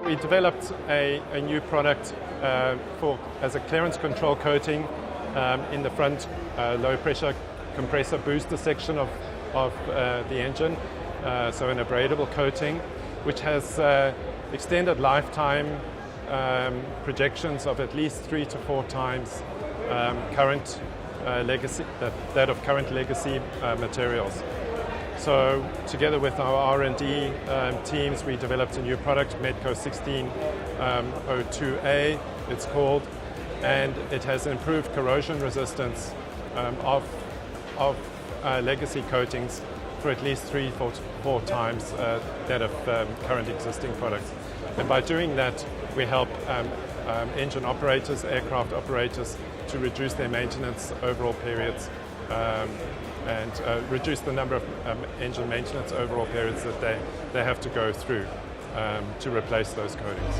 We developed a new product as a clearance control coating in the front low pressure compressor booster section of the engine, so an abradable coating, which has extended lifetime projections of at least 3 to 4 times current legacy, that of current legacy materials. So together with our R&D teams, we developed a new product, Medco 1602A, it's called, and it has improved corrosion resistance of legacy coatings for at least 3 to 4 times that of current existing products. And by doing that, we help engine operators, aircraft operators, to reduce their maintenance overall periods and reduce the number of engine maintenance overall periods that they have to go through to replace those coatings.